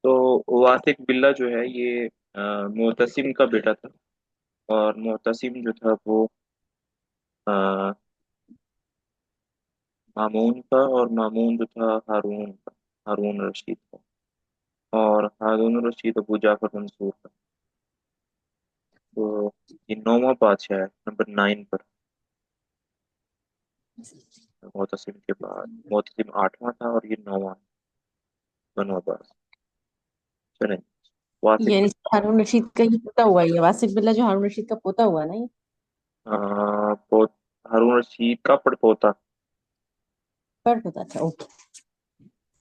تو واثق باللہ جو ہے یہ معتصم کا بیٹا تھا، اور معتصم جو تھا وہ آ، مامون کا، اور مامون جو تھا ہارون کا، ہارون رشید کا، اور ہارون رشید ابو جعفر منصور کا۔ تو یہ نواں بادشاہ ہے نمبر 9 پر، معتصم کے بعد۔ معتصم 8واں تھا اور یہ 9واں بنو عباس۔ چلیں، واثق یعنی باللہ ہارون رشید کا یہ پوتا ہوا، یہ واصف باللہ جو ہارون رشید کا پوتا ہوا نا یہ؟ ہارون رشید کا پڑپوتا، پر پوتا تھا، اوکے،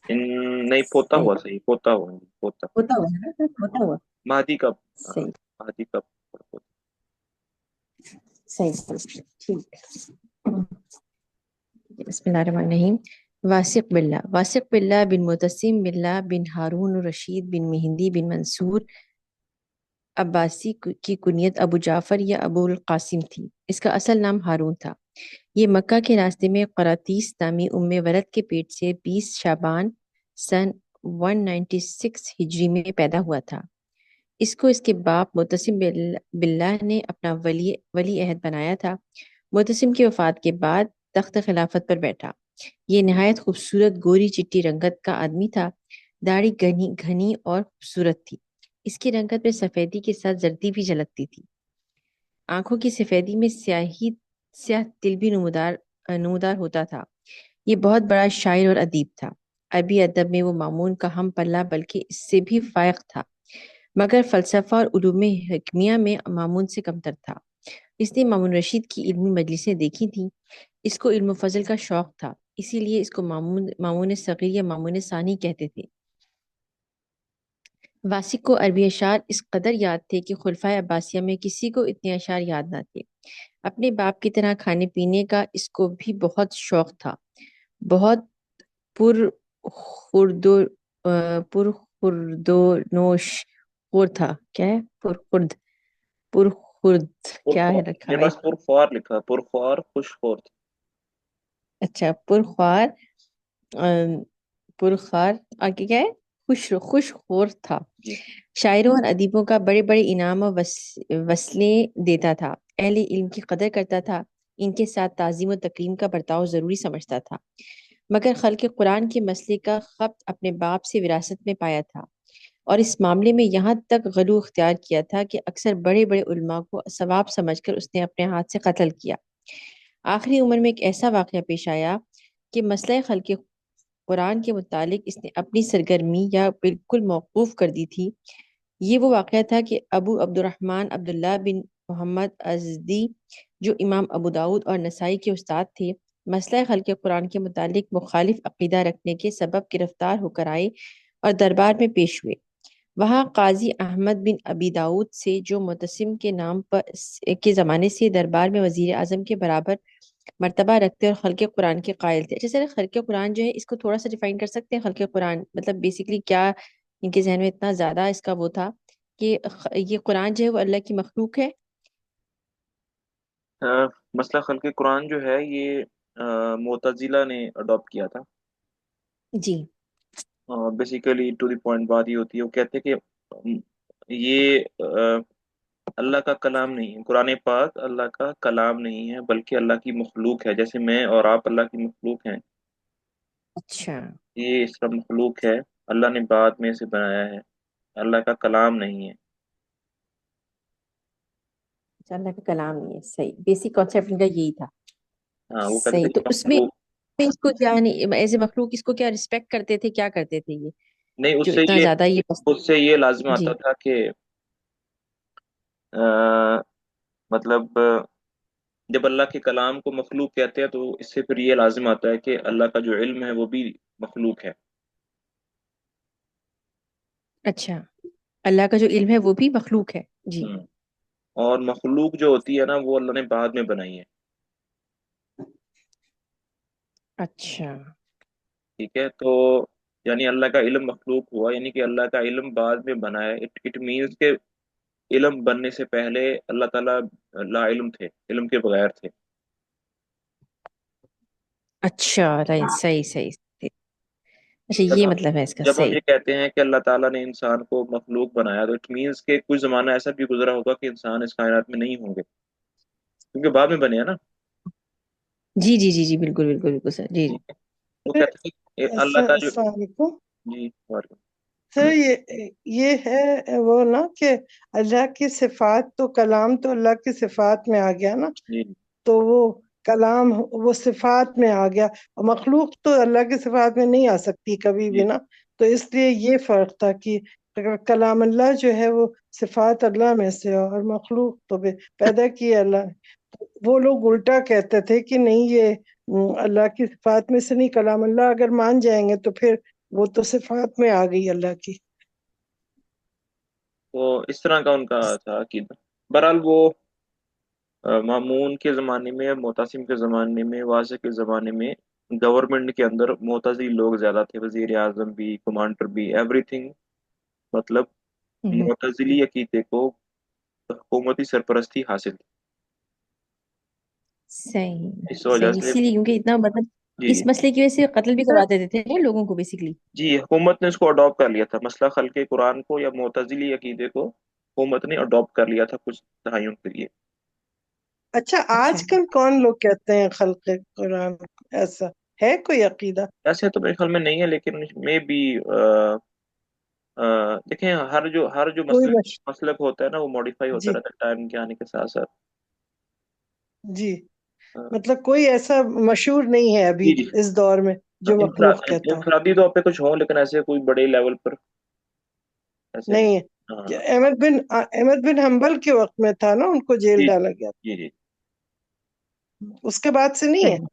ان نہیں پوتا صحیح، ہوا، صحیح پوتا ہوا، نہیں پوتا۔ پوتا ہوا ہے نا، پوتا ہوا، مہدی کا صحیح، مہدی کا پڑپوتا۔ صحیح صحیح، ٹھیک ہے۔ بسم اللہ الرحمن الرحیم۔ واثق باللہ بن معتصم باللہ بن ہارون رشید بن مہندی بن منصور عباسی کی کنیت ابو جعفر یا ابو القاسم تھی۔ اس کا اصل نام ہارون تھا۔ یہ مکہ کے راستے میں قراطیس نامی ام ولد کے پیٹ سے 20 شعبان سن 196 ہجری میں پیدا ہوا تھا۔ اس کو اس کے باپ معتصم باللہ نے اپنا ولی عہد بنایا تھا۔ معتصم کی وفات کے بعد تخت خلافت پر بیٹھا۔ یہ نہایت خوبصورت گوری چٹی رنگت کا آدمی تھا۔ داڑھی گھنی گھنی اور خوبصورت تھی۔ اس کی رنگت میں سفیدی کے ساتھ زردی بھی جھلکتی تھی۔ آنکھوں کی سفیدی میں سیاہ تل بھی نمودار ہوتا تھا۔ یہ بہت بڑا شاعر اور ادیب تھا۔ عربی ادب میں وہ مامون کا ہم پلہ بلکہ اس سے بھی فائق تھا، مگر فلسفہ اور علوم حکمیہ میں مامون سے کمتر تھا۔ اس نے مامون رشید کی علمی مجلسیں دیکھی تھیں۔ اس کو علم و فضل کا شوق تھا، اسی لیے اس کو مامون صغیر یا مامون ثانی کہتے تھے۔ واثق کو عربی اشعار اس قدر یاد تھے کہ خلفائے عباسیہ میں کسی کو اتنے اشعار یاد نہ تھے۔ اپنے باپ کی طرح کھانے پینے کا اس کو بھی بہت شوق تھا۔ بہت پر خردو پر خردونوش خور تھا۔ کیا ہے پر خرد کیا ہے رکھا میرے ہے؟ پاس پرخوار لکھا ہے، پرخوار خوش خور تھا۔ اچھا، پرخوار، پرخوار، آگے کیا ہے؟ خوش خور تھا۔ جی۔ شاعروں اور ادیبوں کا بڑے بڑے انعام اور وصلیں دیتا تھا۔ اہل علم کی قدر کرتا تھا۔ ان کے ساتھ تعظیم و تکریم کا برتاؤ ضروری سمجھتا تھا، مگر خلق قرآن کے مسئلے کا خبط اپنے باپ سے وراثت میں پایا تھا، اور اس معاملے میں یہاں تک غلو اختیار کیا تھا کہ اکثر بڑے بڑے علماء کو ثواب سمجھ کر اس نے اپنے ہاتھ سے قتل کیا۔ آخری عمر میں ایک ایسا واقعہ پیش آیا کہ مسئلہ خلق قرآن کے متعلق اس نے اپنی سرگرمی یا بالکل موقوف کر دی تھی۔ یہ وہ واقعہ تھا کہ ابو عبد الرحمن عبداللہ بن محمد ازدی، جو امام ابو داود اور نسائی کے استاد تھے، مسئلہ خلق قرآن کے متعلق مخالف عقیدہ رکھنے کے سبب گرفتار ہو کر آئے اور دربار میں پیش ہوئے۔ وہاں قاضی احمد بن ابی داؤد سے، جو معتصم کے نام پر کے زمانے سے دربار میں وزیر اعظم کے برابر مرتبہ رکھتے اور خلق قرآن کے قائل تھے۔ اچھا سر، خلق قرآن جو ہے اس کو تھوڑا سا ڈیفائن کر سکتے ہیں؟ خلق قرآن مطلب بیسیکلی کیا؟ ان کے ذہن میں اتنا زیادہ اس کا وہ تھا کہ یہ قرآن جو ہے وہ اللہ کی مخلوق ہے۔ مسئلہ خلق قرآن جو ہے یہ معتزلہ نے اڈاپٹ کیا تھا۔ جی، بیسیکلی ٹو دی پوائنٹ بات یہ ہوتی ہے، وہ کہتے ہیں کہ یہ اللہ کا کلام نہیں ہے، قرآن پاک اللہ کا کلام نہیں ہے بلکہ اللہ کی مخلوق ہے، جیسے میں اور آپ اللہ کی مخلوق ہیں۔ اچھا، یہ اس کا مخلوق ہے، اللہ نے بعد میں سے بنایا ہے، اللہ کا کلام نہیں ہے۔ اللہ کا کلام نہیں ہے، صحیح، بیسک کانسیپٹ ان کا یہی تھا۔ ہاں، وہ کہتے صحیح، تھے تو کہ اس میں مخلوق اس کو کیا نہیں ایز اے مخلوق، اس کو کیا رسپیکٹ کرتے تھے، کیا کرتے تھے یہ نہیں، جو اتنا زیادہ یہ اس سے یہ لازم جی؟ آتا تھا کہ مطلب جب اللہ کے کلام کو مخلوق کہتے ہیں تو اس سے پھر یہ لازم آتا ہے کہ اللہ کا جو علم ہے وہ بھی مخلوق ہے۔ اچھا، اللہ کا جو علم ہے وہ بھی مخلوق ہے، جی، ہوں۔ اور مخلوق جو ہوتی ہے نا وہ اللہ نے بعد میں بنائی ہے۔ اچھا، ٹھیک ہے، تو یعنی اللہ کا علم مخلوق ہوا، یعنی کہ اللہ کا علم بعد میں بنا ہے۔ اٹ مینس کہ علم بننے سے پہلے اللہ تعالیٰ لا علم تھے، علم کے بغیر تھے۔ اچھا، رائٹ، صحیح صحیح صحیح۔ اچھا جب یہ ہم مطلب ہے اس کا، جب ہم صحیح. یہ کہتے ہیں کہ اللہ تعالیٰ نے انسان کو مخلوق بنایا تو اٹ مینس کہ کچھ زمانہ ایسا بھی گزرا ہوگا کہ انسان اس کائنات میں نہیں ہوں گے، کیونکہ بعد میں بنے ہیں نا. جی جی جی جی، بالکل بالکل بالکل سر، جی جی. ٹھیک ہے. وہ کہتے ہیں کہ اللہ کا جو. السلام علیکم جی وعلیکم. سر. یہ ہے وہ نا کہ اللہ کی صفات تو، کلام تو اللہ کی صفات میں آ گیا نا، جی جی تو وہ کلام وہ صفات میں آ گیا، اور مخلوق تو اللہ کی صفات میں نہیں آ سکتی کبھی بھی جی نا. تو اس لیے یہ فرق تھا کہ کلام اللہ جو ہے وہ صفات اللہ میں سے، اور مخلوق تو پیدا کی اللہ نے. وہ لوگ الٹا کہتے تھے کہ نہیں، یہ اللہ کی صفات میں سے نہیں، کلام اللہ اگر مان جائیں گے تو پھر وہ تو صفات میں آ گئی اللہ کی. تو اس طرح کا ان کا تھا عقیدہ. بہرحال وہ مامون کے زمانے میں، معتصم کے زمانے میں، واضح کے زمانے میں گورنمنٹ کے اندر معتزلی لوگ زیادہ تھے، وزیر اعظم بھی، کمانڈر بھی، ایوری تھنگ. مطلب ہوں، معتزلی عقیدے کو حکومتی سرپرستی حاصل تھی. صحیح. اس وجہ صحیح، سے اسی لیے کیونکہ اتنا مطلب جی اس جی مسئلے کی وجہ سے قتل بھی کروا دیتے تھے لوگوں کو بیسیکلی. جی حکومت نے اس کو اڈاپٹ کر لیا تھا، مسئلہ خلق قرآن کو یا معتزلی عقیدے کو حکومت نے اڈاپٹ کر لیا تھا کچھ دہائیوں کے لیے. اچھا، اچھا. آج کل کون لوگ کہتے ہیں خلق قرآن؟ ایسا ہے کوئی عقیدہ؟ ایسے تو میرے خیال میں نہیں ہے، لیکن میں بھی دیکھیں ہر جو کوئی مسلک ہوتا ہے نا وہ ماڈیفائی ہوتا جی رہتا ہے ٹائم کے آنے کے ساتھ ساتھ. جی، آ، مطلب کوئی ایسا مشہور نہیں ہے ابھی جی جی. اس دور میں جو مخلوق کہتا ہو؟ انفرادی طور پہ کچھ ہوں لیکن ایسے کوئی بڑے لیول پر ایسے نہیں. نہیں ہے. کہ ہاں. احمد بن حنبل کے وقت میں تھا نا، ان کو جیل جی ڈالا گیا جی جی. تھا، اس کے بعد سے نہیں ہے. صحیح.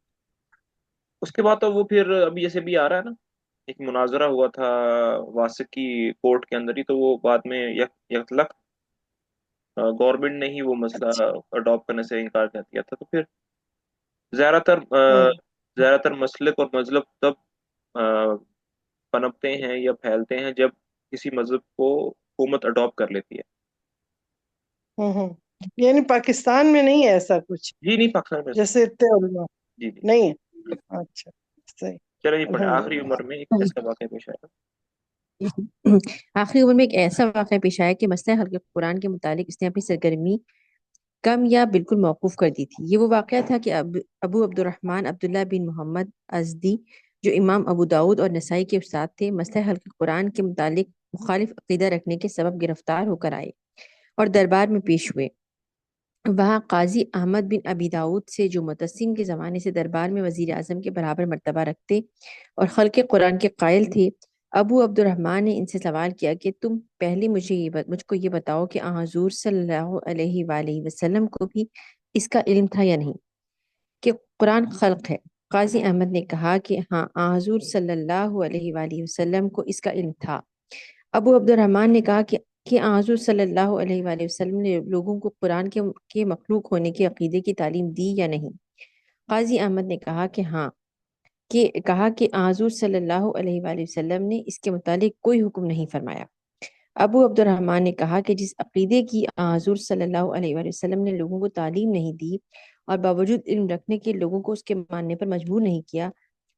اس کے بعد تو وہ پھر ابھی جیسے بھی آ رہا ہے نا، ایک مناظرہ ہوا تھا واسق کی کورٹ کے اندر ہی، تو وہ بعد میں یکلخ گورنمنٹ نے ہی وہ مسئلہ اچھا. اڈاپٹ کرنے سے انکار کر دیا تھا. تو پھر زیادہ تر ہاں زیادہ تر مسلک اور مذہب تب آ، پنپتے ہیں یا پھیلتے ہیں جب کسی مذہب کو حکومت اڈاپٹ کر لیتی ہے. ہوں ہوں. یعنی پاکستان میں نہیں ہے ایسا کچھ جی نہیں، پاکستان میں ایسا جیسے اتنے علماء جی جی. نہیں ہے؟ اچھا، صحیح. چلو جی پڑھیں. الحمد آخری للہ. عمر میں ایک ایسا واقعہ پیش آیا. آخری عمر میں ایک ایسا واقعہ پیش آیا کہ مسئلہ خلق قرآن کے متعلق اس نے اپنی سرگرمی کم یا بالکل موقوف کر دی تھی. یہ وہ واقعہ تھا کہ ابو عبد الرحمن عبداللہ بن محمد ازدی، جو امام ابو داؤد اور نسائی کے استاد تھے، مسئلہ خلق قرآن کے متعلق مخالف عقیدہ رکھنے کے سبب گرفتار ہو کر آئے اور دربار میں پیش ہوئے. وہاں قاضی احمد بن ابی داؤد سے، جو متسم کے زمانے سے دربار میں وزیر اعظم کے برابر مرتبہ رکھتے اور خلق قرآن کے قائل تھے، ابو عبد الرحمن نے ان سے سوال کیا کہ تم پہلے مجھ کو یہ بتاؤ کہ حضور صلی اللہ علیہ وآلہ وسلم کو بھی اس کا علم تھا یا نہیں کہ قرآن خلق ہے. قاضی احمد نے کہا کہ ہاں، حضور صلی اللہ علیہ وآلہ وسلم کو اس کا علم تھا. ابو عبد الرحمن نے کہا کہ حضور صلی اللہ علیہ وآلہ وسلم نے لوگوں کو قرآن کے مخلوق ہونے کے عقیدے کی تعلیم دی یا نہیں. قاضی احمد نے کہا کہ ہاں، کہ حضور صلی اللہ علیہ وآلہ وسلم نے اس کے متعلق کوئی حکم نہیں فرمایا. ابو عبد الرحمن نے کہا کہ جس عقیدے کی حضور صلی اللہ علیہ وآلہ وسلم نے لوگوں کو تعلیم نہیں دی اور باوجود علم رکھنے کے لوگوں کو اس کے ماننے پر مجبور نہیں کیا،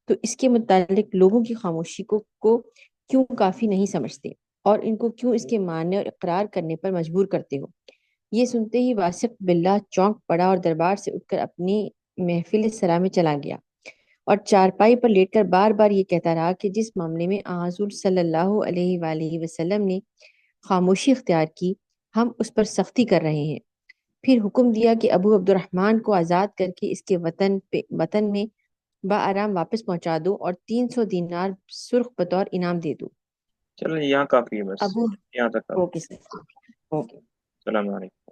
تو اس کے متعلق لوگوں کی خاموشی کو کیوں کافی نہیں سمجھتے اور ان کو کیوں اس کے ماننے اور اقرار کرنے پر مجبور کرتے ہو. یہ سنتے ہی واثق باللہ چونک پڑا اور دربار سے اٹھ کر اپنی محفل سرا میں چلا گیا اور چارپائی پر لیٹ کر بار بار یہ کہتا رہا کہ جس معاملے میں حضور صلی اللہ علیہ وآلہ وسلم نے خاموشی اختیار کی، ہم اس پر سختی کر رہے ہیں. پھر حکم دیا کہ ابو عبد الرحمن کو آزاد کر کے اس کے وطن میں بآرام واپس پہنچا دو اور 300 دینار سرخ بطور انعام دے دو. چلیں یہاں کافی ہے، بس ابو یہاں تک کافی. Okay sir, okay. السلام علیکم.